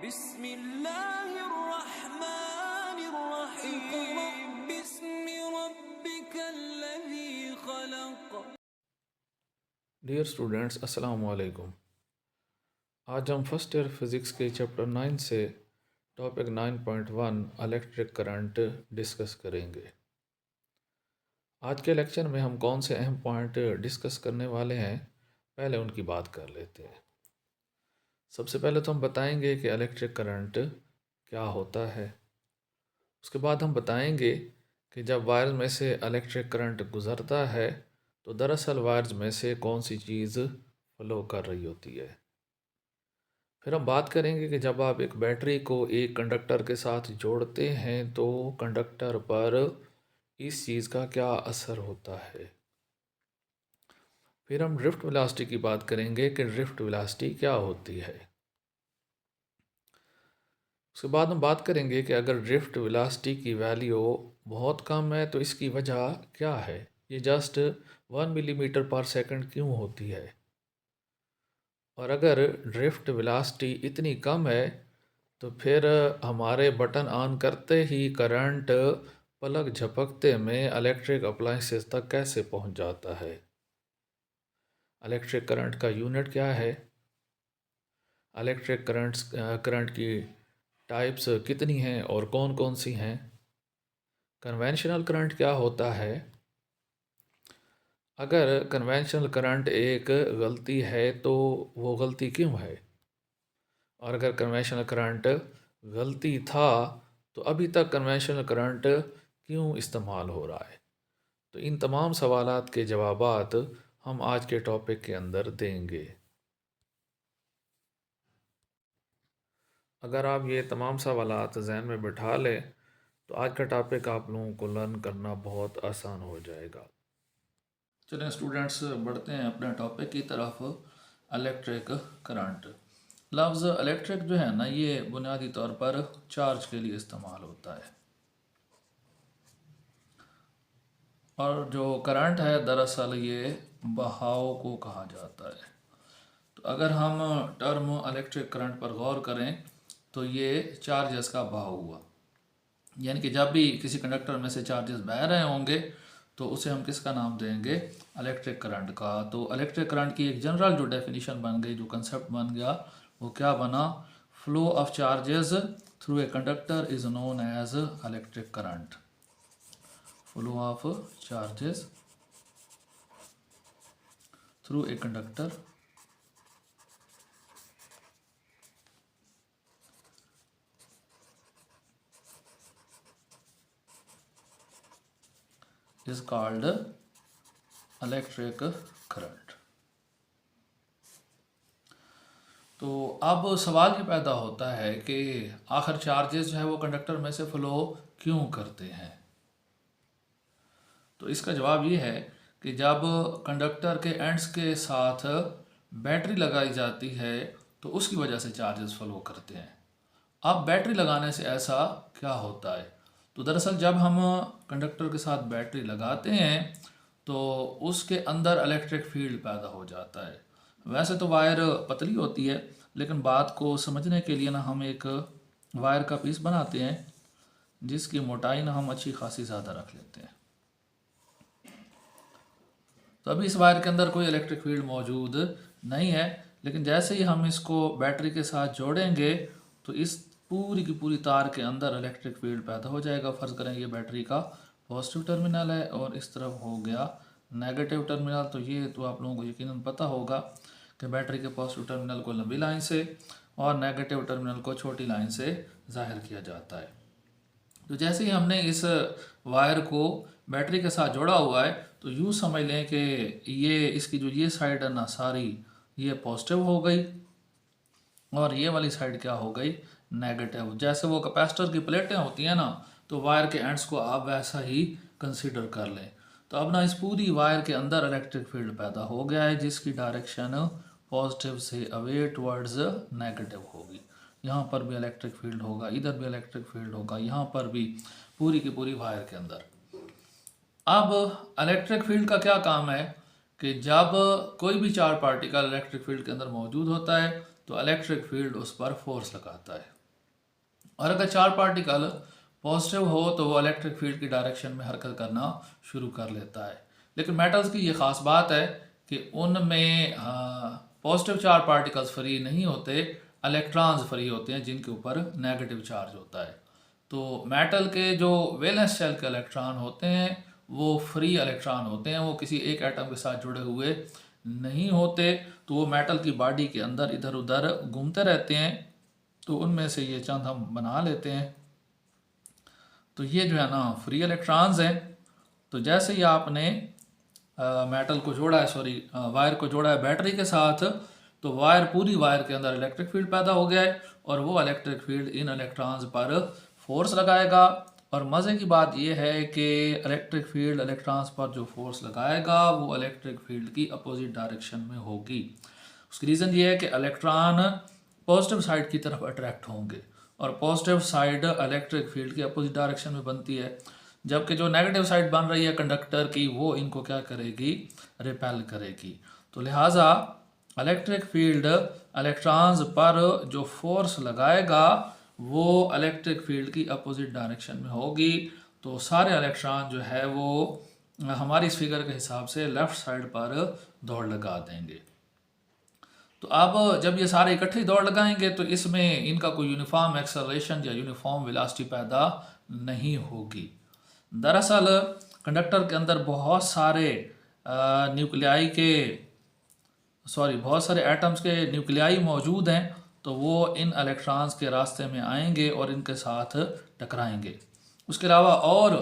बिस्मिल्लाहिर्रहमानिर्रहीम बिस्मि रब्बिकल्लज़ी खलक़। Dear students, अस्सलाम वालेकुम। आज हम फर्स्ट ईयर फिज़िक्स के चैप्टर 9 से टॉपिक 9.1 इलेक्ट्रिक करंट डिस्कस करेंगे। आज के लेक्चर में हम कौन से अहम पॉइंट डिस्कस करने वाले हैं, पहले उनकी बात कर लेते हैं। सबसे पहले तो हम बताएंगे कि इलेक्ट्रिक करंट क्या होता है। उसके बाद हम बताएंगे कि जब वायर में से इलेक्ट्रिक करंट गुज़रता है तो दरअसल वायर्स में से कौन सी चीज़ फ्लो कर रही होती है। फिर हम बात करेंगे कि जब आप एक बैटरी को एक कंडक्टर के साथ जोड़ते हैं तो कंडक्टर पर इस चीज़ का क्या असर होता है। फिर हम ड्रिफ्ट वेलोसिटी की बात करेंगे कि ड्रिफ्ट वेलोसिटी क्या होती है। उसके बाद हम बात करेंगे कि अगर ड्रिफ्ट वेलोसिटी की वैल्यू बहुत कम है तो इसकी वजह क्या है, ये जस्ट 1 मिलीमीटर पर सेकंड क्यों होती है। और अगर ड्रिफ्ट वेलोसिटी इतनी कम है तो फिर हमारे बटन ऑन करते ही करंट पलक झपकते में इलेक्ट्रिक अप्लायंसेस तक कैसे पहुंच जाता है। इलेक्ट्रिक करंट का यूनिट क्या है, इलेक्ट्रिक करंट की टाइप्स कितनी हैं और कौन कौन सी हैं, कन्वेंशनल करंट क्या होता है, अगर कन्वेंशनल करंट एक गलती है तो वो गलती क्यों है, और अगर कन्वेंशनल करंट गलती था तो अभी तक कन्वेंशनल करंट क्यों इस्तेमाल हो रहा है। तो इन तमाम सवालात के जवाबात हम आज के टॉपिक के अंदर देंगे। अगर आप ये तमाम सवालात जहन में बिठा लें तो आज का टॉपिक आप लोगों को लर्न करना बहुत आसान हो जाएगा। चलें स्टूडेंट्स, बढ़ते हैं अपने टॉपिक की तरफ, इलेक्ट्रिक करंट। लफ्ज़ इलेक्ट्रिक जो है ना, ये बुनियादी तौर पर चार्ज के लिए इस्तेमाल होता है, और जो करंट है दरअसल ये बहाव को कहा जाता है। तो अगर हम टर्म इलेक्ट्रिक करंट पर गौर करें तो ये चार्जेस का बहाव हुआ, यानी कि जब भी किसी कंडक्टर में से चार्जेस बह रहे होंगे तो उसे हम किसका नाम देंगे, इलेक्ट्रिक करंट का। तो इलेक्ट्रिक करंट की एक जनरल जो डेफिनेशन बन गई, जो कंसेप्ट बन गया, वो क्या बना, flow of charges through a conductor is known as electric current. Flow of charges through a conductor is called electric current। तो अब सवाल ये पैदा होता है कि आखिर चार्जेस जो है वो कंडक्टर में से फ्लो क्यों करते हैं। तो इसका जवाब ये है कि जब कंडक्टर के एंड्स के साथ बैटरी लगाई जाती है तो उसकी वजह से चार्जेस फ्लो करते हैं। अब बैटरी लगाने से ऐसा क्या होता है, तो दरअसल जब हम कंडक्टर के साथ बैटरी लगाते हैं तो उसके अंदर इलेक्ट्रिक फील्ड पैदा हो जाता है। वैसे तो वायर पतली होती है, लेकिन बात को समझने के लिए ना हम एक वायर का पीस बनाते हैं जिसकी मोटाई ना हम अच्छी खासी ज़्यादा रख लेते हैं। तो अभी इस वायर के अंदर कोई इलेक्ट्रिक फील्ड मौजूद नहीं है, लेकिन जैसे ही हम इसको बैटरी के साथ जोड़ेंगे तो इस पूरी की पूरी तार के अंदर इलेक्ट्रिक फील्ड पैदा हो जाएगा। फ़र्ज़ करें ये बैटरी का पॉजिटिव टर्मिनल है और इस तरफ हो गया नेगेटिव टर्मिनल। तो ये तो आप लोगों को यकीनन पता होगा कि बैटरी के पॉजिटिव टर्मिनल को लंबी लाइन से और नेगेटिव टर्मिनल को छोटी लाइन से ज़ाहिर किया जाता है। तो जैसे ही हमने इस वायर को बैटरी के साथ जोड़ा हुआ है तो यूँ समझ लें कि ये इसकी जो ये साइड है ना सारी, ये पॉजिटिव हो गई और ये वाली साइड क्या हो गई, नेगेटिव। जैसे वो कैपेसिटर की प्लेटें होती हैं ना, तो वायर के एंड्स को आप वैसा ही कंसीडर कर लें। तो अब ना इस पूरी वायर के अंदर इलेक्ट्रिक फील्ड पैदा हो गया है जिसकी डायरेक्शन पॉजिटिव से अवे टवर्ड्स नेगेटिव होगी। यहाँ पर भी इलेक्ट्रिक फील्ड होगा, इधर भी इलेक्ट्रिक फील्ड होगा, यहाँ पर भी, पूरी की पूरी वायर के अंदर। अब इलेक्ट्रिक फील्ड का क्या काम है कि जब कोई भी चार्ज पार्टिकल इलेक्ट्रिक फील्ड के अंदर मौजूद होता है तो इलेक्ट्रिक फील्ड उस पर फोर्स लगाता है। और अगर चार पार्टिकल पॉजिटिव हो तो वो इलेक्ट्रिक फील्ड की डायरेक्शन में हरकत करना शुरू कर लेता है। लेकिन मेटल्स की ये ख़ास बात है कि उनमें पॉजिटिव चार पार्टिकल्स फ्री नहीं होते, इलेक्ट्रॉन्स फ्री होते हैं जिनके ऊपर नेगेटिव चार्ज होता है। तो मेटल के जो वैलेंस शेल के इलेक्ट्रॉन होते हैं वो फ्री इलेक्ट्रॉन होते हैं, वो किसी एक एटम के साथ जुड़े हुए नहीं होते। तो वो मेटल की बॉडी के अंदर इधर उधर घूमते रहते हैं। तो उनमें से ये चंद हम बना लेते हैं। तो ये जो है ना फ्री इलेक्ट्रॉन्स हैं। तो जैसे ही आपने मेटल को जोड़ा है, सॉरी वायर को जोड़ा है बैटरी के साथ, तो वायर पूरी वायर के अंदर इलेक्ट्रिक फील्ड पैदा हो गया है और वो इलेक्ट्रिक फील्ड इन इलेक्ट्रॉन्स पर फोर्स लगाएगा। और मज़े की बात यह है कि इलेक्ट्रिक फील्ड इलेक्ट्रॉन्स पर जो फोर्स लगाएगा वो इलेक्ट्रिक फील्ड की अपोजिट डायरेक्शन में होगी। उसकी रीज़न ये है कि इलेक्ट्रॉन पॉजिटिव साइड की तरफ अट्रैक्ट होंगे और पॉजिटिव साइड इलेक्ट्रिक फील्ड की अपोजिट डायरेक्शन में बनती है, जबकि जो नेगेटिव साइड बन रही है कंडक्टर की वो इनको क्या करेगी, रिपेल करेगी। तो लिहाजा इलेक्ट्रिक फील्ड इलेक्ट्रॉन्स पर जो फोर्स लगाएगा वो इलेक्ट्रिक फील्ड की अपोजिट डायरेक्शन में होगी। तो सारे इलेक्ट्रॉन जो है वो हमारी इस फिगर के हिसाब से लेफ़्ट साइड पर दौड़ लगा देंगे। तो अब जब ये सारे इकट्ठे दौड़ लगाएंगे तो इसमें इनका कोई यूनिफॉर्म एक्सेलरेशन या यूनिफॉर्म वेलोसिटी पैदा नहीं होगी। दरअसल कंडक्टर के अंदर बहुत सारे बहुत सारे एटम्स के न्यूक्लियाई मौजूद हैं। तो वो इन इलेक्ट्रॉन्स के रास्ते में आएंगे और इनके साथ टकराएंगे। उसके अलावा और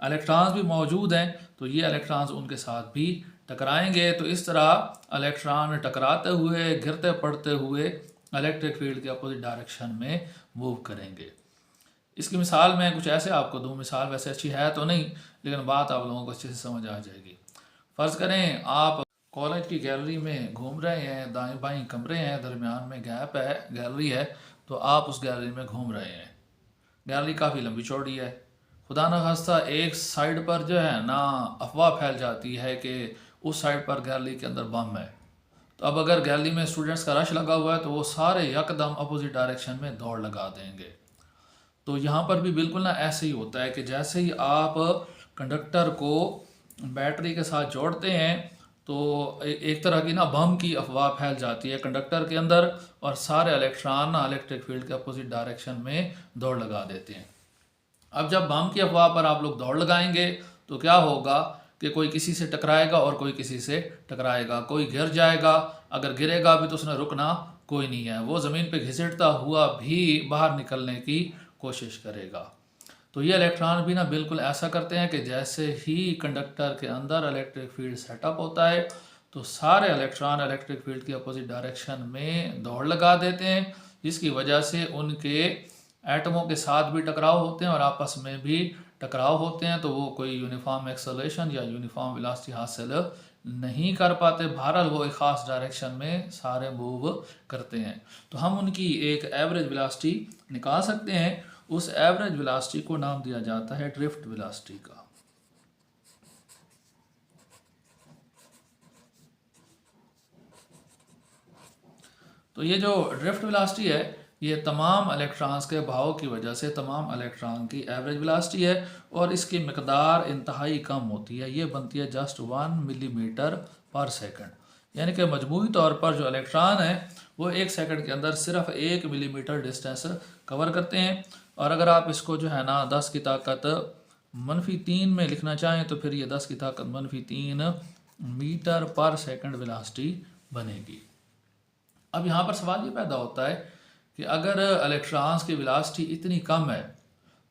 इलेक्ट्रॉन्स भी मौजूद हैं, तो ये इलेक्ट्रॉन्स उनके साथ भी टकराएंगे। तो इस तरह इलेक्ट्रॉन टकराते हुए, गिरते पड़ते हुए इलेक्ट्रिक फील्ड के अपोजिट डायरेक्शन में मूव करेंगे। इसकी मिसाल मैं कुछ ऐसे आपको दूँ, मिसाल वैसे अच्छी है तो नहीं, लेकिन बात आप लोगों को अच्छे से समझ आ जाएगी। फ़र्ज़ करें आप कॉलेज की गैलरी में घूम रहे हैं, दाएं बाएं कमरे हैं, दरमियान में गैप है, गैलरी है, तो आप उस गैलरी में घूम रहे हैं। गैलरी काफ़ी लंबी चौड़ी है। खुदा न खास्ता एक साइड पर जो है ना अफवाह फैल जाती है कि उस साइड पर गैलरी के अंदर बम है। तो अब अगर गैलरी में स्टूडेंट्स का रश लगा हुआ है तो वो सारे यकदम अपोजिट डायरेक्शन में दौड़ लगा देंगे। तो यहाँ पर भी बिल्कुल ना ऐसे ही होता है कि जैसे ही आप कंडक्टर को बैटरी के साथ जोड़ते हैं तो एक तरह की ना बम की अफवाह फैल जाती है कंडक्टर के अंदर और सारे इलेक्ट्रॉन ना इलेक्ट्रिक फील्ड के अपोजिट डायरेक्शन में दौड़ लगा देते हैं। अब जब बम की अफवाह पर आप लोग दौड़ लगाएंगे तो क्या होगा कि कोई किसी से टकराएगा और कोई किसी से टकराएगा, कोई गिर जाएगा, अगर गिरेगा भी तो उसने रुकना कोई नहीं है, वो ज़मीन पे घिसटता हुआ भी बाहर निकलने की कोशिश करेगा। तो ये इलेक्ट्रॉन भी ना बिल्कुल ऐसा करते हैं कि जैसे ही कंडक्टर के अंदर इलेक्ट्रिक फील्ड सेटअप होता है तो सारे इलेक्ट्रॉन इलेक्ट्रिक फील्ड की अपोजिट डायरेक्शन में दौड़ लगा देते हैं, जिसकी वजह से उनके एटमों के साथ भी टकराव होते हैं और आपस में भी टकराव होते हैं। तो वो कोई यूनिफॉर्म एक्सेलरेशन या यूनिफॉर्म वेलोसिटी हासिल नहीं कर पाते। बहरहाल वो एक ख़ास डायरेक्शन में सारे मूव करते हैं। तो हम उनकी एक एवरेज वेलोसिटी निकाल सकते हैं। उस एवरेज वेलोसिटी को नाम दिया जाता है ड्रिफ्ट वेलोसिटी का। तो ये जो ड्रिफ्ट वेलोसिटी है ये तमाम इलेक्ट्रॉन्स के बहाव की वजह से तमाम इलेक्ट्रॉन की एवरेज वेलोसिटी है और इसकी मकदार इंतहाई कम होती है। ये बनती है जस्ट 1 मिलीमीटर पर सेकंड, यानी कि मजमूई तौर पर जो इलेक्ट्रॉन है वो 1 सेकंड के अंदर सिर्फ 1 मिलीमीटर डिस्टेंस कवर करते हैं। और अगर आप इसको जो है ना 10 की ताकत -3 में लिखना चाहें तो फिर ये 10 की ताकत -3 मीटर पर सेकंड वेलोसिटी बनेगी। अब यहाँ पर सवाल ये पैदा होता है कि अगर इलेक्ट्रॉन्स की वेलोसिटी इतनी कम है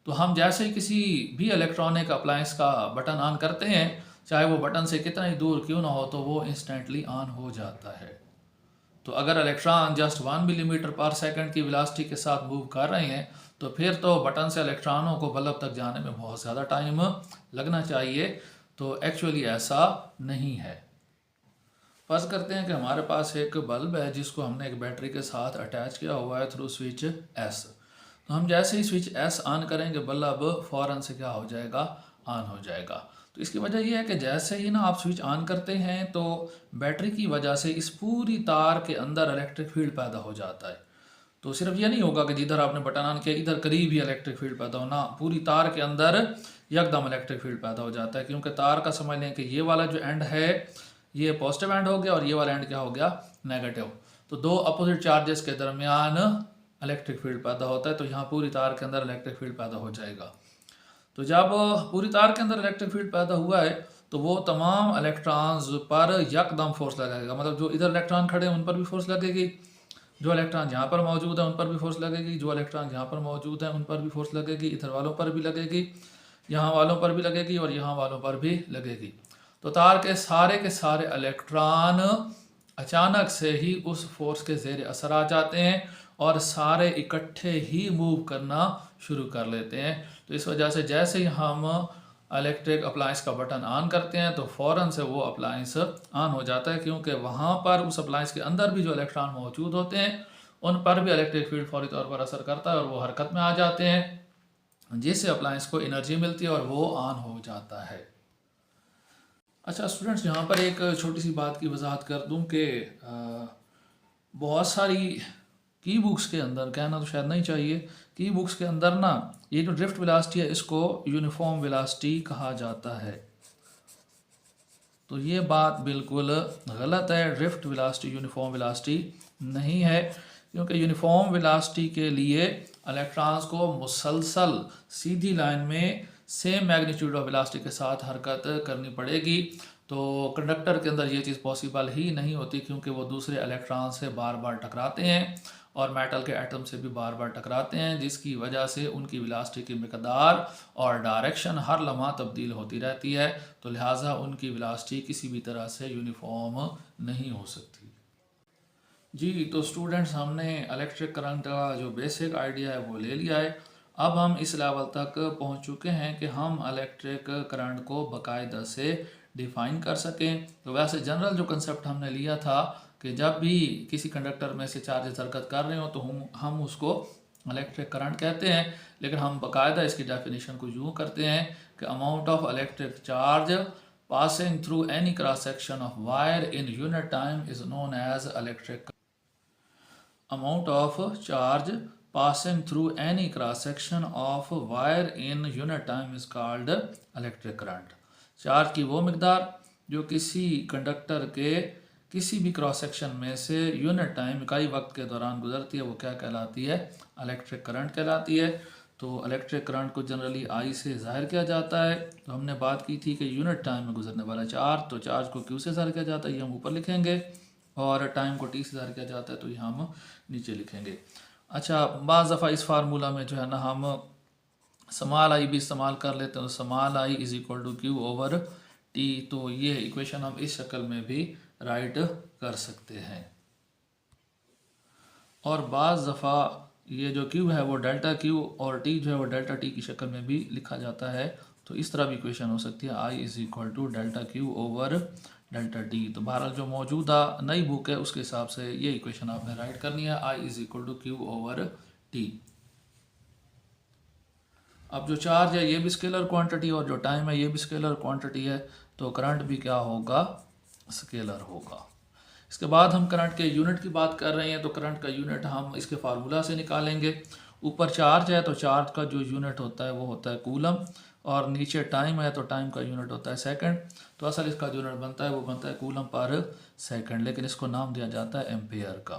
तो हम जैसे ही किसी भी इलेक्ट्रॉनिक अप्लायंस का बटन ऑन करते हैं, चाहे वो बटन से कितना ही दूर क्यों ना हो, तो वो इंस्टेंटली ऑन हो जाता है। तो अगर इलेक्ट्रॉन जस्ट 1 मिलीमीटर पर सेकंड की वेलोसिटी के साथ मूव कर रहे हैं तो फिर तो बटन से इलेक्ट्रॉनों को बल्ब तक जाने में बहुत ज़्यादा टाइम लगना चाहिए। तो एक्चुअली ऐसा नहीं है। फर्ज करते हैं कि हमारे पास एक बल्ब है जिसको हमने एक बैटरी के साथ अटैच किया हुआ है थ्रू स्विच एस। तो हम जैसे ही स्विच एस ऑन करेंगे बल्ब फ़ौरन से क्या हो जाएगा, ऑन हो जाएगा। तो इसकी वजह यह है कि जैसे ही ना आप स्विच ऑन करते हैं तो बैटरी की वजह से इस पूरी तार के अंदर इलेक्ट्रिक फील्ड पैदा हो जाता है। तो सिर्फ ये नहीं होगा कि जिधर आपने बटन ऑन किया इधर करीब ही इलेक्ट्रिक फील्ड पैदा होना, पूरी तार के अंदर यकदम इलेक्ट्रिक फील्ड पैदा हो जाता है, क्योंकि तार का समझ लें कि ये वाला जो एंड है ये पॉजिटिव एंड हो गया और ये वाला एंड क्या हो गया, नेगेटिव। तो दो अपोजिट चार्जेस के दरमियान इलेक्ट्रिक फील्ड पैदा होता है, तो यहाँ पूरी तार के अंदर इलेक्ट्रिक फील्ड पैदा हो जाएगा। तो जब पूरी तार के अंदर इलेक्ट्रिक फील्ड पैदा हुआ है तो वो तमाम इलेक्ट्रॉन्स पर यकदम फोर्स लगाएगा, मतलब जो इधर इलेक्ट्रॉन खड़े हैं उन पर भी फोर्स लगेगी, जो इलेक्ट्रॉन यहाँ पर मौजूद है उन पर भी फोर्स लगेगी, जो इलेक्ट्रॉन यहाँ पर मौजूद है उन पर भी फोर्स लगेगी, इधर वालों पर भी लगेगी, यहाँ वालों पर भी लगेगी और यहाँ वालों पर भी लगेगी। तो तार के सारे इलेक्ट्रॉन अचानक से ही उस फोर्स के ज़ेर असर आ जाते हैं और सारे इकट्ठे ही मूव करना शुरू कर लेते हैं। तो इस वजह से जैसे ही हम इलेक्ट्रिक अप्लायंस का बटन ऑन करते हैं तो फ़ौरन से वो अप्लायंस ऑन हो जाता है, क्योंकि वहाँ पर उस अप्लायंस के अंदर भी जो इलेक्ट्रॉन मौजूद होते हैं उन पर भी इलेक्ट्रिक फील्ड फौरी तौर पर असर करता है और वो हरकत में आ जाते हैं, जिससे अप्लायंस को एनर्जी मिलती है और वो ऑन हो जाता है। अच्छा स्टूडेंट्स, यहाँ पर एक छोटी सी बात की वजाहत कर दूँ कि बहुत सारी की बुक्स के अंदर, कहना तो शायद नहीं चाहिए, की बुक्स के अंदर ना ये जो ड्रिफ्ट वेलोसिटी है इसको यूनिफॉर्म वेलोसिटी कहा जाता है। तो ये बात बिल्कुल गलत है, ड्रिफ्ट वेलोसिटी यूनिफॉर्म वेलोसिटी नहीं है, क्योंकि यूनिफॉर्म वेलोसिटी के लिए इलेक्ट्रॉन्स को मुसलसल सीधी लाइन में सेम मैग्नीट्यूड ऑफ वेलोसिटी के साथ हरकत करनी पड़ेगी। तो कंडक्टर के अंदर ये चीज़ पॉसिबल ही नहीं होती, क्योंकि वो दूसरे इलेक्ट्रॉन से बार बार टकराते हैं और मेटल के एटम से भी बार बार टकराते हैं, जिसकी वजह से उनकी वेलोसिटी की मिकदार और डायरेक्शन हर लम्हा तब्दील होती रहती है। तो लिहाजा उनकी वेलोसिटी किसी भी तरह से यूनिफॉर्म नहीं हो सकती। जी, तो स्टूडेंट्स, हमने इलेक्ट्रिक करंट का जो बेसिक आइडिया है वो ले लिया है। अब हम इस लेवल तक पहुंच चुके हैं कि हम इलेक्ट्रिक करंट को बाकायदा से डिफ़ाइन कर सकें। तो वैसे जनरल जो कंसेप्ट हमने लिया था कि जब भी किसी कंडक्टर में से चार्जेस हरकत कर रहे हो तो हम उसको इलेक्ट्रिक करंट कहते हैं, लेकिन हम बाकायदा इसकी डेफिनेशन को यूँ करते हैं कि amount of electric charge passing through any cross section of wire in unit time is known as electric. Amount of charge passing through any cross section of wire in unit time is called electric current। Charge की वो मिकदार जो किसी conductor के किसी भी cross section में से unit time इकाई वक्त के दौरान गुजरती है वो क्या कहलाती है, इलेक्ट्रिक करंट कहलाती है। तो इलेक्ट्रिक करंट को जनरली आई से ज़ाहिर किया जाता है। तो हमने बात की थी कि यूनिट टाइम में गुजरने वाला चार्ज, तो चार्ज को क्यू से ज़ाहिर किया जाता है, ये हम ऊपर लिखेंगे, और टाइम को टी से ज़ाहिर किया जाता है, तो ये हम नीचे लिखेंगे। अच्छा, बाज़ दफ़ा इस फार्मूला में जो है ना हम स्मॉल आई भी इस्तेमाल कर लेते हैं, तो small I is equal to Q over T. तो ये इक्वेशन हम इस शक्ल में भी राइट कर सकते हैं। और बाज़ दफ़ा ये जो क्यू है वो डेल्टा क्यू और टी जो है वो डेल्टा टी की शक्ल में भी लिखा जाता है। तो इस तरह भी इक्वेशन हो सकती है, I is equal to delta Q over delta T. तो बहरहाल जो मौजूदा नई बुक है उसके हिसाब से ये इक्वेशन आपने राइट करनी है, I is equal to Q over T. अब जो चार्ज है ये भी स्केलर क्वांटिटी और जो टाइम है ये भी स्केलर क्वांटिटी है, तो करंट भी क्या होगा, स्केलर होगा। इसके बाद हम करंट के यूनिट की बात कर रहे हैं, तो करंट का यूनिट हम इसके फार्मूला से निकालेंगे। ऊपर चार्ज है तो चार्ज का जो यूनिट होता है वो होता है कूलम, और नीचे टाइम है तो टाइम का यूनिट होता है सेकंड। तो असल इसका जो यूनिट बनता है वो बनता है कूलम पर सेकंड, लेकिन इसको नाम दिया जाता है एम्पेयर का,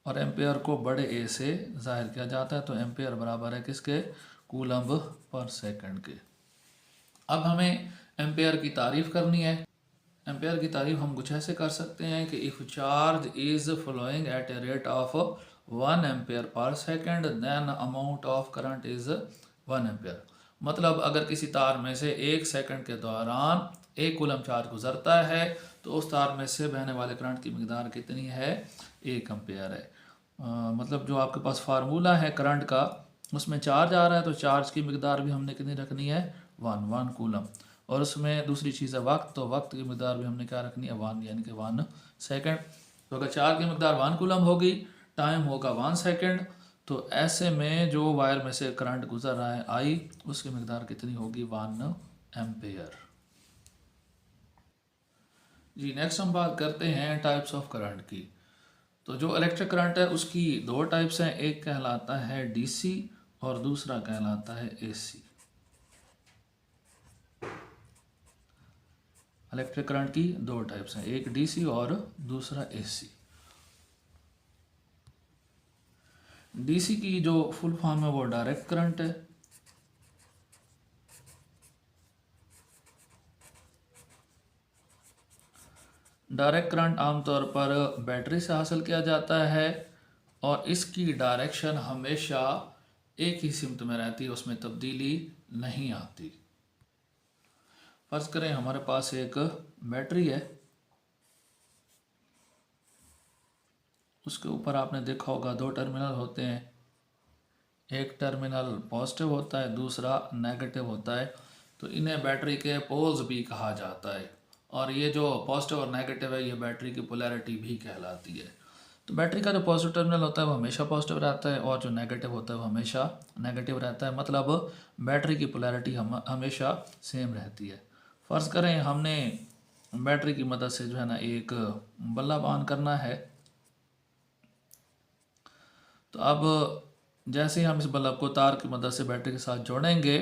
और एम्पेयर को बड़े ए से जाहिर किया जाता है। तो एम्पेयर बराबर है किसके, कूलम पर सेकंड के। अब हमें एम्पेयर की तारीफ़ करनी है। एम्पेयर की तारीफ हम कुछ ऐसे कर सकते हैं कि if charge is flowing at a rate of 1 ampere per second then amount of current is 1 ampere. मतलब अगर किसी तार में से 1 सेकंड के दौरान 1 कूलम चार्ज गुजरता है तो उस तार में से बहने वाले करंट की मिकदार कितनी है, 1 एम्पेयर है। मतलब जो आपके पास फार्मूला है करंट का उसमें चार्ज आ रहा है तो चार्ज की मिकदार भी हमने कितनी रखनी है, 1 कूलम। और उसमें दूसरी चीज़ है वक्त, तो वक्त की मिकदार भी हमने क्या रखनी है, 1 यानी कि 1 सेकेंड। तो अगर चार्ज की मिकदार 1 कूलम होगी, टाइम होगा 1 सेकेंड, तो ऐसे में जो वायर में से करंट गुजर रहा है आई, उसकी मिकदार कितनी होगी, 1 एम्पेयर। जी नेक्स्ट हम बात करते हैं टाइप्स ऑफ करंट की। तो जो इलेक्ट्रिक करंट है उसकी दो टाइप्स हैं, एक कहलाता है डीसी और दूसरा कहलाता है एसी। इलेक्ट्रिक करंट की दो टाइप्स हैं, एक डीसी और दूसरा एसी। डीसी की जो फुल फॉर्म है वो डायरेक्ट करंट है। डायरेक्ट करंट आमतौर पर बैटरी से हासिल किया जाता है और इसकी डायरेक्शन हमेशा एक ही सिमत में रहती है, उसमें तब्दीली नहीं आती। फर्ज करें हमारे पास एक बैटरी है, उसके ऊपर आपने देखा होगा दो टर्मिनल होते हैं, एक टर्मिनल पॉजिटिव होता है, दूसरा नेगेटिव होता है। तो इन्हें बैटरी के पोल्स भी कहा जाता है और ये जो पॉजिटिव और नेगेटिव है ये बैटरी की पोलैरिटी भी कहलाती है। तो बैटरी का जो पॉजिटिव टर्मिनल होता है वो हमेशा पॉजिटिव रहता है और जो नेगेटिव होता है वो हमेशा नेगेटिव रहता है, मतलब बैटरी की पोलैरिटी हमेशा सेम रहती है। फ़र्ज़ करें हमने बैटरी की मदद से जो है ना एक बल्ब ऑन करना है, तो अब जैसे ही हम इस बल्ब को तार की मदद से बैटरी के साथ जोड़ेंगे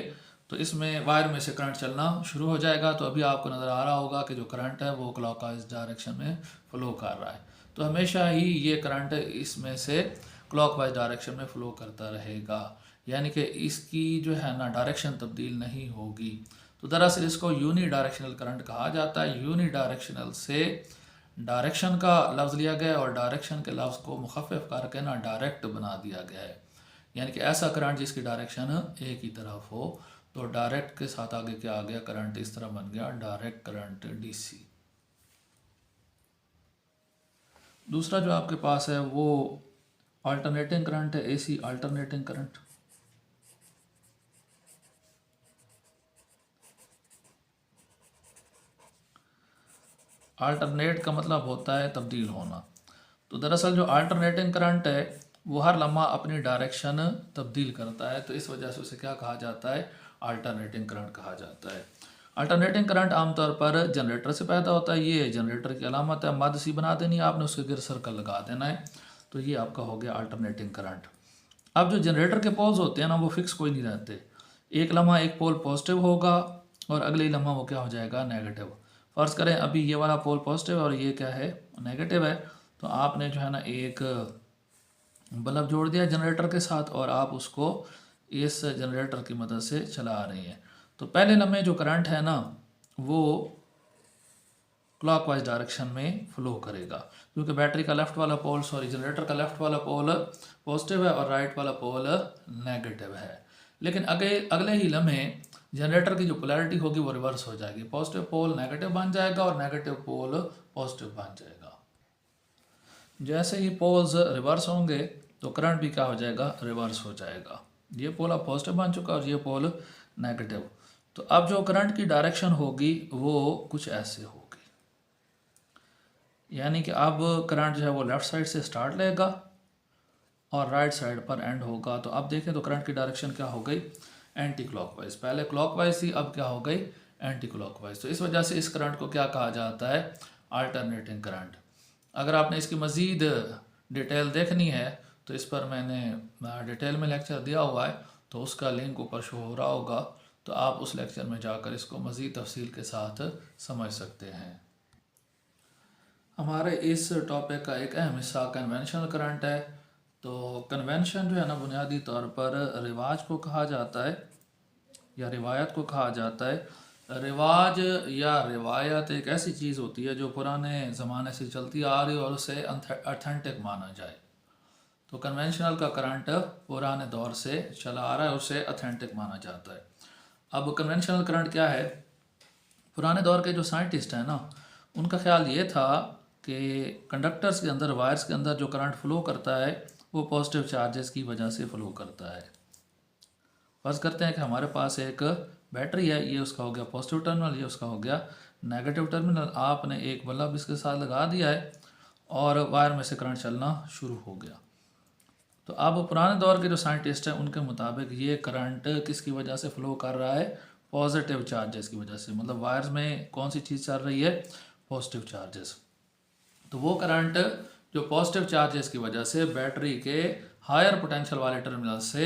तो इसमें वायर में से करंट चलना शुरू हो जाएगा। तो अभी आपको नज़र आ रहा होगा कि जो करंट है वो क्लॉकवाइज डायरेक्शन में फ़्लो कर रहा है। तो हमेशा ही ये करंट इसमें से क्लॉकवाइज डायरेक्शन में फ़्लो करता रहेगा, यानी कि इसकी जो है ना डायरेक्शन तब्दील नहीं होगी। तो दरअसल इसको यूनी डायरेक्शनल करंट कहा जाता है। यूनी डायरेक्शनल से डायरेक्शन का लफ्ज़ लिया गया है और डायरेक्शन के लफ्ज़ को मुखफ़्फ़ करके ना डायरेक्ट बना दिया गया है, यानी कि ऐसा करंट जिसकी डायरेक्शन एक ही तरफ हो। तो डायरेक्ट के साथ आगे क्या आ गया, करंट इस तरह बन गया डायरेक्ट करंट डीसी। दूसरा जो आपके पास है वो अल्टरनेटिंग करंट है, एसी अल्टरनेटिंग करंट। अल्टरनेट का मतलब होता है तब्दील होना। तो दरअसल जो अल्टरनेटिंग करंट है वो हर लम्हा अपनी डायरेक्शन तब्दील करता है, तो इस वजह से उसे क्या कहा जाता है, अल्टरनेटिंग करंट कहा जाता है। अल्टरनेटिंग करंट आमतौर पर जनरेटर से पैदा होता है। ये जनरेटर की अलामत है, मद सी बना देनी है आपने, उसके गिर सर्कल लगा देना है, तो ये आपका हो गया अल्टरनेटिंग करंट। अब जो जनरेटर के पोल्स होते हैं ना वो फिक्स कोई नहीं रहते, एक लम्हा एक पोल पॉजिटिव होगा और अगले ही लम्हा वो क्या हो जाएगा, नेगेटिव। फ़र्ज़ करें अभी ये वाला पोल पॉजिटिव है और ये क्या है, नेगेटिव है, तो आपने जो है ना एक बल्ब जोड़ दिया जनरेटर के साथ और आप उसको इस जनरेटर की मदद से चला रही हैं। तो पहले लम्हे जो करंट है ना वो क्लॉकवाइज डायरेक्शन में फ़्लो करेगा, क्योंकि बैटरी का लेफ़्ट वाला पोल जनरेटर का लेफ़्ट वाला पोल पॉजिटिव है और राइट वाला पोल नेगेटिव है। लेकिन अगले ही लम्हे जनरेटर की जो पोलैरिटी होगी वो रिवर्स हो जाएगी, पॉजिटिव पोल नेगेटिव बन जाएगा और नेगेटिव पोल पॉजिटिव बन जाएगा। जैसे ही पोल्स रिवर्स होंगे तो करंट भी क्या हो जाएगा, रिवर्स हो जाएगा। ये पोल अब पॉजिटिव बन चुका और ये पोल नेगेटिव। तो अब जो करंट की डायरेक्शन होगी वो कुछ ऐसे होगी, यानी कि अब करंट जो है वो लेफ़्ट साइड से स्टार्ट लेगा और राइट साइड पर एंड होगा। तो अब देखें तो करंट की डायरेक्शन क्या हो गई, एंटी क्लॉकवाइज। पहले क्लॉकवाइज थी, अब क्या हो गई, एंटी क्लॉकवाइज। तो इस वजह से इस करंट को क्या कहा जाता है, अल्टरनेटिंग करंट। अगर आपने इसकी मज़ीद डिटेल देखनी है तो इस पर मैंने डिटेल में लेक्चर दिया हुआ है, तो उसका लिंक ऊपर शो हो रहा होगा, तो आप उस लेक्चर में जाकर इसको मज़ीद तफसील के साथ समझ सकते हैं। हमारे इस टॉपिक का एक अहम हिस्सा कन्वेंशनल करंट है। तो कन्वेंशन जो है ना बुनियादी तौर पर रिवाज को कहा जाता है या रिवायत को कहा जाता है। रिवाज या रिवायत एक ऐसी चीज़ होती है जो पुराने ज़माने से चलती आ रही है और उसे ऑथेंटिक माना जाए। तो कन्वेंशनल का करंट पुराने दौर से चला आ रहा है, उसे ऑथेंटिक माना जाता है। अब कन्वेंशनल करंट क्या है, पुराने दौर के जो साइंटिस्ट हैं ना उनका ख्याल ये था कि कंडक्टर्स के अंदर, वायर्स के अंदर जो करंट फ़्लो करता है वो पॉजिटिव चार्जेस की वजह से फ़्लो करता है। फर्ज करते हैं कि हमारे पास एक बैटरी है, ये उसका हो गया पॉजिटिव टर्मिनल, ये उसका हो गया नेगेटिव टर्मिनल। आपने एक बल्ब इसके साथ लगा दिया है और वायर में से करंट चलना शुरू हो गया। तो अब पुराने दौर के जो साइंटिस्ट हैं उनके मुताबिक ये करंट किसकी वजह से फ़्लो कर रहा है, पॉजिटिव चार्जेस की वजह से। मतलब वायर्स में कौन सी चीज़ चल रही है, पॉजिटिव चार्जेस। तो वो करंट जो पॉजिटिव चार्जेस की वजह से बैटरी के हायर पोटेंशियल वाले टर्मिनल से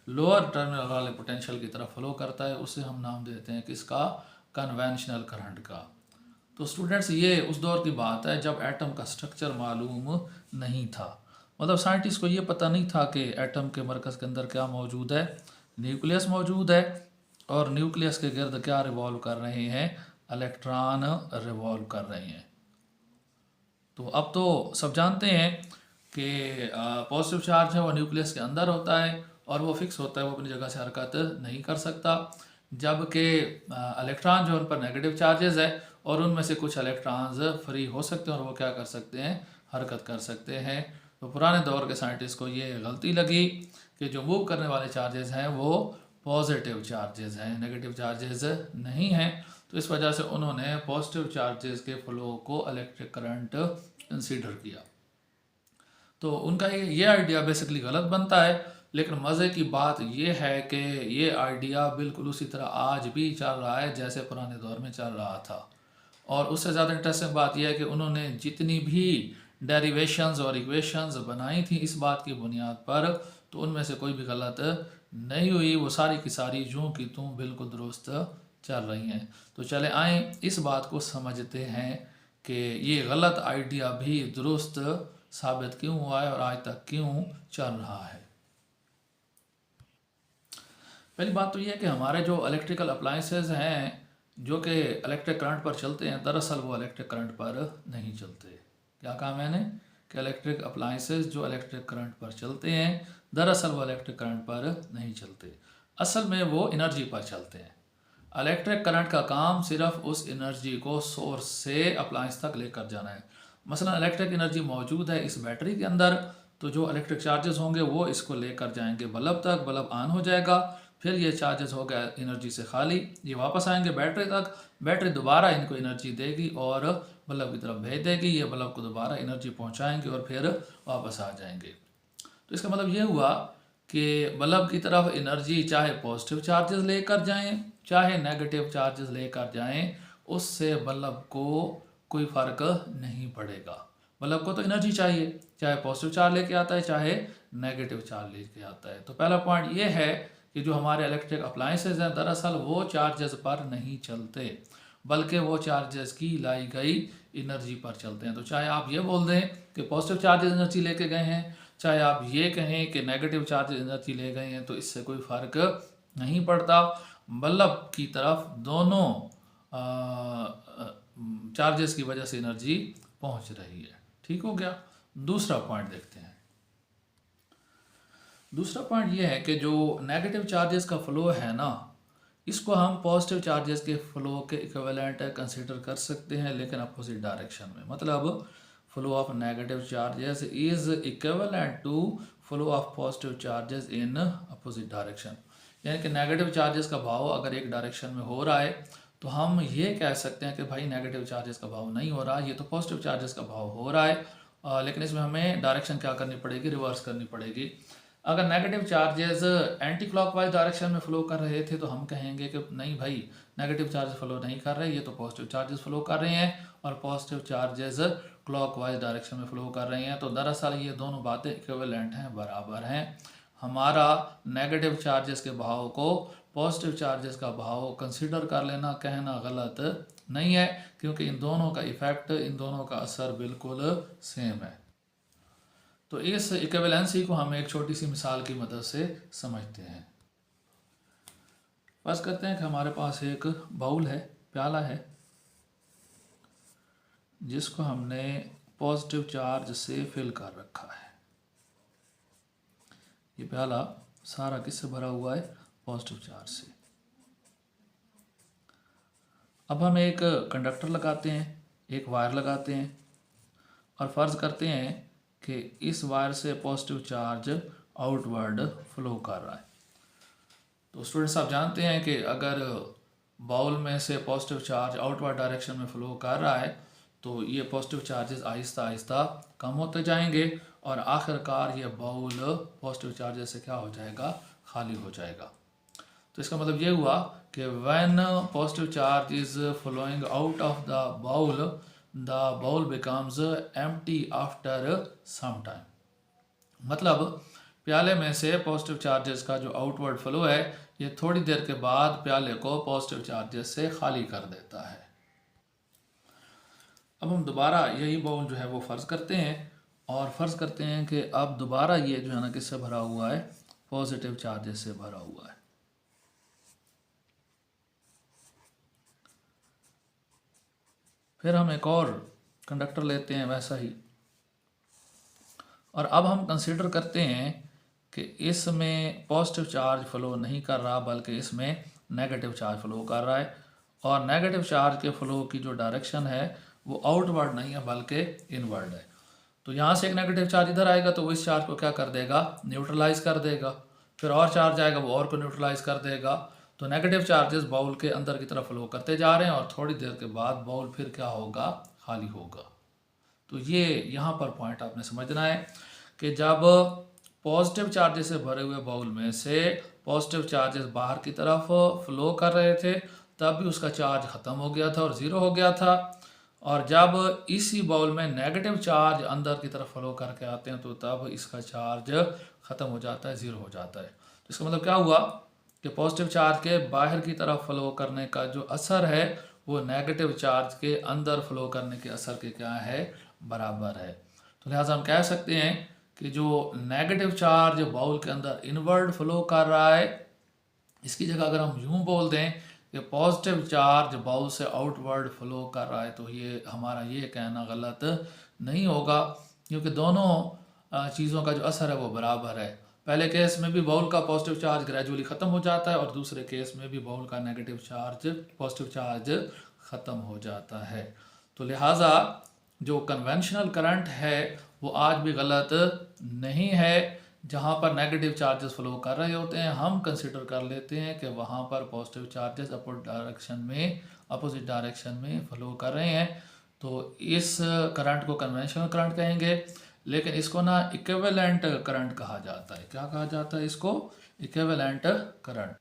लोअर टर्मिनल वाले पोटेंशियल की तरफ फ्लो करता है, उसे हम नाम देते हैं किसका, कन्वेंशनल करंट का। तो स्टूडेंट्स ये उस दौर की बात है जब एटम का स्ट्रक्चर मालूम नहीं था, मतलब साइंटिस्ट को ये पता नहीं था कि एटम के मरकज़ के अंदर क्या मौजूद है, न्यूक्लियस मौजूद है, और न्यूक्लियस के गिर्द क्या रिवॉल्व कर रहे हैं, इलेक्ट्रॉन रिवॉल्व कर रहे हैं। तो अब तो सब जानते हैं कि पॉजिटिव चार्ज है वो न्यूक्लियस के अंदर होता है और वो फिक्स होता है, वो अपनी जगह से हरकत नहीं कर सकता, जबकि इलेक्ट्रॉन जो उन पर नेगेटिव चार्जेस है और उनमें से कुछ इलेक्ट्रॉन्स फ्री हो सकते हैं और वो क्या कर सकते हैं, हरकत कर सकते हैं। तो पुराने दौर के साइंटिस्ट को ये गलती लगी कि जो मूव करने वाले चार्जेस हैं वो पॉजिटिव चार्जेस हैं, नेगेटिव चार्जेस नहीं हैं। तो इस वजह से उन्होंने पॉजिटिव चार्जेस के फ्लो को इलेक्ट्रिक करंट कंसीडर किया। तो उनका ये आइडिया बेसिकली गलत बनता है, लेकिन मज़े की बात ये है कि ये आइडिया बिल्कुल उसी तरह आज भी चल रहा है जैसे पुराने दौर में चल रहा था। और उससे ज़्यादा इंटरेस्टिंग बात यह है कि उन्होंने जितनी भी डेरिवेशंस और इक्वेशंस बनाई थी इस बात की बुनियाद पर, तो उनमें से कोई भी गलत नहीं हुई, वो सारी की सारी यूँ की त्यों बिल्कुल दुरुस्त चल रही हैं। तो चले आए इस बात को समझते हैं कि ये गलत आइडिया भी दुरुस्त साबित क्यों हुआ है और आज तक क्यों चल रहा है। पहली बात तो ये है कि हमारे जो इलेक्ट्रिकल अप्लायंसेस हैं जो कि इलेक्ट्रिक करंट पर चलते हैं, दरअसल वो इलेक्ट्रिक करंट पर नहीं चलते। क्या कहा मैंने कि इलेक्ट्रिक अप्लायंसेस जो इलेक्ट्रिक करंट पर चलते हैं, दरअसल वो इलेक्ट्रिक करंट पर नहीं चलते, असल में वो एनर्जी पर चलते हैं। इलेक्ट्रिक करंट का काम सिर्फ उस एनर्जी को सोर्स से अप्लायंस तक लेकर जाना है। मसलन इलेक्ट्रिक एनर्जी मौजूद है इस बैटरी के अंदर, तो जो इलेक्ट्रिक चार्जेस होंगे वो इसको लेकर जाएंगे बल्ब तक, बल्ब ऑन हो जाएगा, फिर ये चार्जेस हो गया एनर्जी से खाली, ये वापस आएंगे बैटरी तक, बैटरी दोबारा इनको एनर्जी देगी और बल्ब की तरफ भेज देगी, ये बल्ब को दोबारा एनर्जी पहुंचाएंगे और फिर वापस आ जाएंगे। तो इसका मतलब ये हुआ कि बल्ब की तरफ एनर्जी चाहे पॉजिटिव चार्जेस लेकर जाएं चाहे नेगेटिव चार्जेस लेकर जाएं, उससे बल्ब को कोई फ़र्क नहीं पड़ेगा। बल्ब को तो एनर्जी चाहिए, चाहे पॉजिटिव चार्ज लेके आता है चाहे नेगेटिव चार्ज लेके आता है। तो पहला पॉइंट ये है कि जो हमारे इलेक्ट्रिक अप्लायंसेस हैं दरअसल वो चार्जेस पर नहीं चलते, बल्कि वो चार्जेस की लाई गई एनर्जी पर चलते हैं। तो चाहे आप ये बोल दें कि पॉजिटिव चार्जेस एनर्जी लेके गए हैं, चाहे आप ये कहें कि नेगेटिव चार्जेस एनर्जी ले गए हैं, तो इससे कोई फ़र्क नहीं पड़ता। बल्ब की तरफ दोनों चार्जेस की वजह से एनर्जी पहुंच रही है। ठीक हो गया। दूसरा पॉइंट देखते हैं। दूसरा पॉइंट ये है कि जो नेगेटिव चार्जेस का फ्लो है ना, इसको हम पॉजिटिव चार्जेस के फ्लो के इक्विवेलेंट कंसीडर कर सकते हैं, लेकिन अपोजिट डायरेक्शन में। मतलब flow of negative charges is equivalent to flow of positive charges in opposite direction. यानी कि नेगेटिव चार्जेस का भाव अगर एक डायरेक्शन में हो रहा है तो हम ये कह सकते हैं कि भाई नेगेटिव चार्जेस का भाव नहीं हो रहा, ये तो पॉजिटिव चार्जेस का भाव हो रहा है। लेकिन इसमें हमें डायरेक्शन क्या करनी पड़ेगी, रिवर्स करनी पड़ेगी। अगर negative charges anti clockwise direction में फ्लो कर रहे थे तो हम कहेंगे कि नहीं भाई नेगेटिव चार्जेस फ्लो नहीं कर रहे, ये तो पॉजिटिव चार्जेस फ्लो कर रहे हैं और पॉजिटिव चार्जेस क्लॉकवाइज डायरेक्शन में फ्लो कर रहे हैं। तो दरअसल ये दोनों बातें इक्विवेलेंट हैं, बराबर हैं। हमारा नेगेटिव चार्जेस के भाव को पॉजिटिव चार्जेस का भाव कंसीडर कर लेना, कहना गलत नहीं है, क्योंकि इन दोनों का इफेक्ट, इन दोनों का असर बिल्कुल सेम है। तो इस इक्विवेलेंसी को हम एक छोटी सी मिसाल की मदद से समझते हैं। फर्ज करते हैं कि हमारे पास एक बाउल है, प्याला है, जिसको हमने पॉजिटिव चार्ज से फिल कर रखा है। ये प्याला सारा किससे भरा हुआ है, पॉजिटिव चार्ज से। अब हम एक कंडक्टर लगाते हैं, एक वायर लगाते हैं और फर्ज करते हैं कि इस वायर से पॉजिटिव चार्ज आउटवर्ड फ्लो कर रहा है। तो स्टूडेंट्स आप जानते हैं कि अगर बाउल में से पॉजिटिव चार्ज आउटवर्ड डायरेक्शन में फ्लो कर रहा है तो ये पॉजिटिव चार्जेस आहिस्ता आहिस्ता कम होते जाएंगे और आखिरकार ये बाउल पॉजिटिव चार्जेस से क्या हो जाएगा, खाली हो जाएगा। तो इसका मतलब ये हुआ कि when positive charge is flowing out of the bowl the bowl becomes empty after some time. मतलब प्याले में से पॉजिटिव चार्जेस का जो आउटवर्ड फ्लो है ये थोड़ी देर के बाद प्याले को पॉजिटिव चार्जेस से खाली कर देता है। अब हम दोबारा यही बाउल जो है वो फ़र्ज़ करते हैं और फ़र्ज़ करते हैं कि अब दोबारा ये जो है ना किससे भरा हुआ है, पॉजिटिव चार्जेस से भरा हुआ है। फिर हम एक और कंडक्टर लेते हैं वैसा ही, और अब हम कंसीडर करते हैं कि इसमें पॉजिटिव चार्ज फ्लो नहीं कर रहा बल्कि इसमें नेगेटिव चार्ज फ्लो कर रहा है, और नेगेटिव चार्ज के फ्लो की जो डायरेक्शन है वो आउटवर्ड नहीं है बल्कि इनवर्ड है। तो यहाँ से एक नेगेटिव चार्ज इधर आएगा तो वो इस चार्ज को क्या कर देगा, न्यूट्रलाइज कर देगा। फिर और चार्ज आएगा वो और को न्यूट्रलाइज कर देगा। तो नेगेटिव चार्जेस बाउल के अंदर की तरफ फ्लो करते जा रहे हैं और थोड़ी देर के बाद बाउल फिर क्या होगा, खाली होगा। तो ये यहाँ पर पॉइंट आपने समझना है कि जब पॉजिटिव चार्जेस से भरे हुए बाउल में से पॉजिटिव चार्जेस बाहर की तरफ फ्लो कर रहे थे तब भी उसका चार्ज ख़त्म हो गया था और ज़ीरो हो गया था, और जब इसी बाउल में नेगेटिव चार्ज अंदर की तरफ फ्लो करके आते हैं तो तब इसका चार्ज ख़त्म हो जाता है, ज़ीरो हो जाता है। तो इसका मतलब क्या हुआ कि पॉजिटिव चार्ज के बाहर की तरफ फ्लो करने का जो असर है वो नेगेटिव चार्ज के अंदर फ्लो करने के असर के क्या है, बराबर है। तो लिहाजा हम कह सकते हैं कि जो नेगेटिव चार्ज बाउल के अंदर इनवर्ड फ्लो कर रहा है, इसकी जगह अगर हम यूँ बोल दें कि पॉजिटिव चार्ज बाउल से आउटवर्ड फ्लो कर रहा है, तो ये हमारा ये कहना गलत नहीं होगा, क्योंकि दोनों चीज़ों का जो असर है वो बराबर है। पहले केस में भी बाउल का पॉजिटिव चार्ज ग्रेजुअली ख़त्म हो जाता है और दूसरे केस में भी बाउल का नेगेटिव चार्ज पॉजिटिव चार्ज ख़त्म हो जाता है। तो लिहाजा जो कन्वेंशनल करंट है वो आज भी गलत नहीं है। जहाँ पर नेगेटिव चार्जेस फ्लो कर रहे होते हैं हम कंसिडर कर लेते हैं कि वहाँ पर पॉजिटिव चार्जेस अपोजिट डायरेक्शन में फ्लो कर रहे हैं, तो इस करंट को कन्वेंशनल करंट कहेंगे। लेकिन इसको ना इक्विवेलेंट करंट कहा जाता है। क्या कहा जाता है इसको? Equivalent current.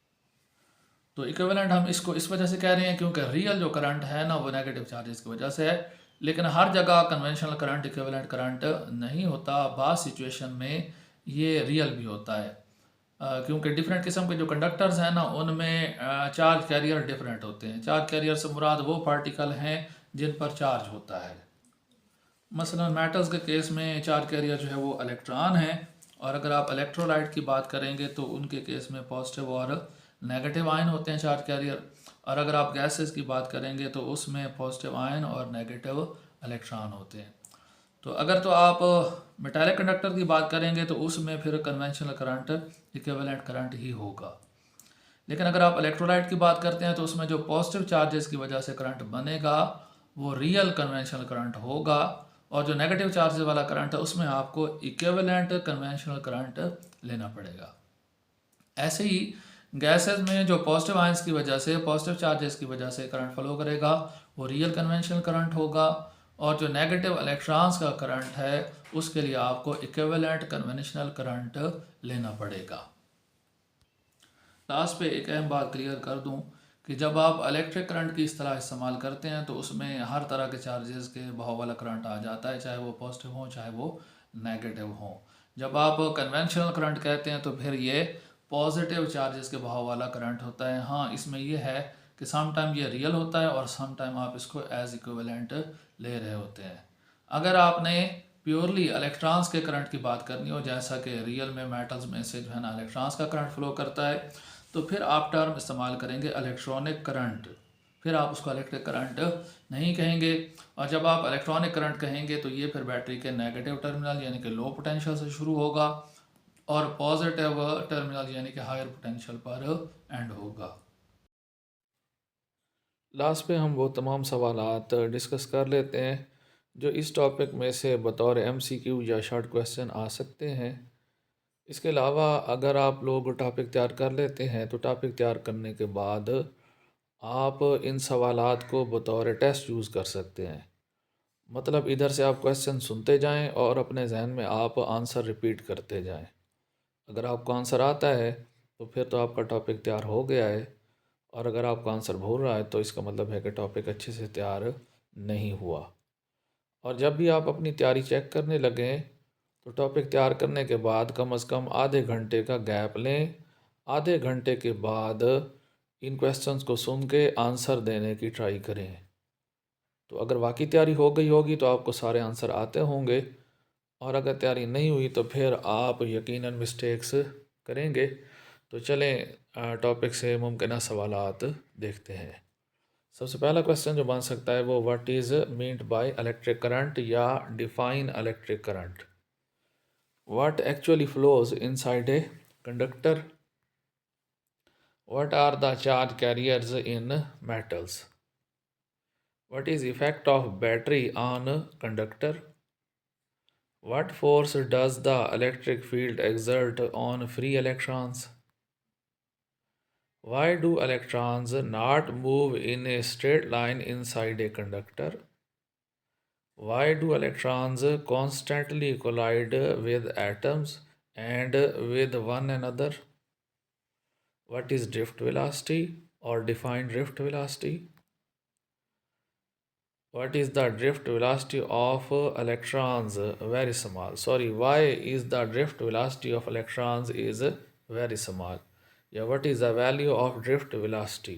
तो इक्विवेलेंट हम इसको इस वजह से कह रहे हैं क्योंकि रियल जो करंट है ना वो नेगेटिव चार्जेस की वजह से है, लेकिन हर जगह कन्वेंशनल करंट इक्विवेलेंट करंट नहीं होता। बाज़ सिचुएशन में ये रियल भी होता है, क्योंकि डिफरेंट किस्म के जो कंडक्टर्स हैं ना उनमें चार्ज कैरियर डिफरेंट होते हैं। चार्ज कैरियर से मुराद वो पार्टिकल हैं जिन पर चार्ज होता है। मसलन मेटल्स के केस में चार्ज कैरियर जो है वो इलेक्ट्रॉन है, और अगर आप इलेक्ट्रोलाइट की बात करेंगे तो उनके केस में पॉजिटिव और नेगेटिव आयन होते हैं चार्ज कैरियर, और अगर आप गैसेस की बात करेंगे तो उसमें पॉजिटिव आयन और नेगेटिव इलेक्ट्रॉन होते हैं। तो अगर तो आप मेटालिक कंडक्टर की बात करेंगे तो उसमें फिर कन्वेंशनल करंट इक्विवेलेंट करंट ही होगा। लेकिन अगर आप इलेक्ट्रोलाइट की बात करते हैं तो उसमें जो पॉजिटिव चार्जेस की वजह से करंट बनेगा वो रियल कन्वेंशनल करंट होगा, और जो नेगेटिव चार्जेस वाला करंट है उसमें आपको इक्विवेलेंट कन्वेंशनल करंट लेना पड़ेगा। ऐसे ही गैसेस में जो पॉजिटिव आयंस की वजह से पॉजिटिव चार्जेस की वजह से करंट फ्लो करेगा वो रियल कन्वेंशनल करंट होगा, और जो नेगेटिव इलेक्ट्रॉन्स का करंट है उसके लिए आपको इक्विवेलेंट कन्वेंशनल करंट लेना पड़ेगा। लास्ट पे एक अहम बात क्लियर कर दूं कि जब आप इलेक्ट्रिक करंट की इस तरह इस्तेमाल करते हैं तो उसमें हर तरह के चार्जेस के बहाव वाला करंट आ जाता है, चाहे वो पॉजिटिव हो चाहे वो नेगेटिव हो। जब आप कन्वेंशनल करंट कहते हैं तो फिर ये पॉजिटिव चार्जेस के बहाव वाला करंट होता है। हाँ, इसमें यह है कि सम टाइम ये रियल होता है और सम टाइम आप इसको एज इक्विवेलेंट ले रहे होते हैं। अगर आपने प्योरली इलेक्ट्रॉन्स के करंट की बात करनी हो, जैसा कि रियल में मेटल्स में से जो है ना इलेक्ट्रॉन्स का करंट फ्लो करता है, तो फिर आप टर्म इस्तेमाल करेंगे इलेक्ट्रॉनिक करंट, फिर आप उसको इलेक्ट्रिक करंट नहीं कहेंगे। और जब आप इलेक्ट्रॉनिक करंट कहेंगे तो ये फिर बैटरी के नेगेटिव टर्मिनल यानी कि लो पोटेंशियल से शुरू होगा और पॉजिटिव टर्मिनल यानी कि हायर पोटेंशियल पर एंड होगा। लास्ट पे हम वो तमाम सवालात डिस्कस कर लेते हैं जो इस टॉपिक में से बतौर MCQ या शॉर्ट क्वेश्चन आ सकते हैं। इसके अलावा अगर आप लोग टॉपिक तैयार कर लेते हैं तो टॉपिक तैयार करने के बाद आप इन सवालात को बतौर टेस्ट यूज़ कर सकते हैं। मतलब इधर से आप क्वेश्चन सुनते जाएं और अपने जहन में आप आंसर रिपीट करते जाएं। अगर आपको आंसर आता है तो फिर तो आपका टॉपिक तैयार हो गया है, और अगर आपका आंसर भूल रहा है तो इसका मतलब है कि टॉपिक अच्छे से तैयार नहीं हुआ। और जब भी आप अपनी तैयारी चेक करने लगें तो टॉपिक तैयार करने के बाद कम से कम आधे घंटे का गैप लें। आधे घंटे के बाद इन क्वेश्चंस को सुन के आंसर देने की ट्राई करें। तो अगर वाकई तैयारी हो गई होगी तो आपको सारे आंसर आते होंगे, और अगर तैयारी नहीं हुई तो फिर आप यकीनन मिस्टेक्स करेंगे। तो चलें टॉपिक से मुमकिन सवालात देखते हैं। सबसे पहला क्वेश्चन जो बन सकता है वो what is meant by electric current, या define electric current. What actually flows inside a conductor. What are the charge carriers in metals. What is effect of battery on conductor? What force does the electric field exert on free electrons? Why do electrons not move in a straight line inside a conductor? Why do electrons constantly collide with atoms and with one another? What is drift velocity or defined drift velocity? What is the drift velocity of electrons? Very small. Sorry, why is the drift velocity of electrons is very small? Yeah, what is the value of drift velocity?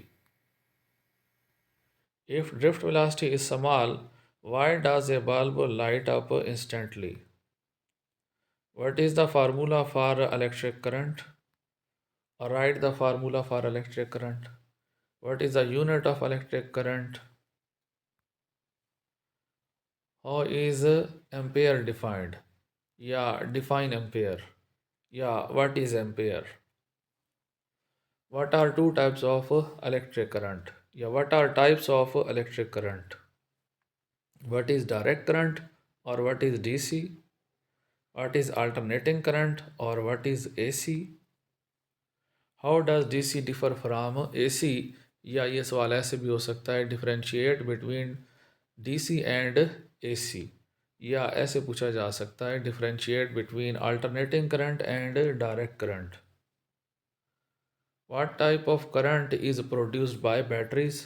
If drift velocity is small, why does a bulb light up instantly? What is the formula for electric current? Or write the formula for electric current. What is the unit of electric current? How is ampere defined? Yeah, define ampere. Yeah, what is ampere? What are two types of electric current? Yeah, what are types of electric current? What is direct current or what is DC? What is alternating current or what is AC? How does DC differ from AC? या ये सवाल ऐसे भी हो सकता है, differentiate between DC and AC। या ऐसे पूछा जा सकता है, differentiate between alternating current and direct current. What type of current is produced by batteries?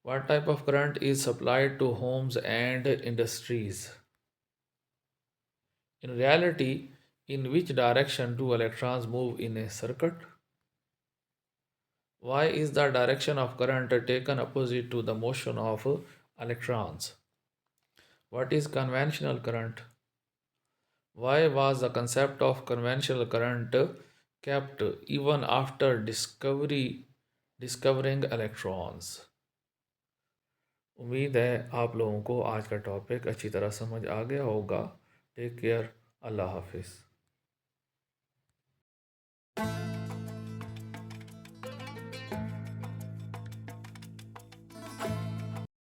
What type of current is supplied to homes and industries? In reality, in which direction do electrons move in a circuit? Why is the direction of current taken opposite to the motion of electrons? What is conventional current? Why was the concept of conventional current kept even after discovering electrons? उम्मीद है आप लोगों को आज का topic अच्छी तरह समझ आ गया होगा। टेक केयर, अल्लाह हाफिज़।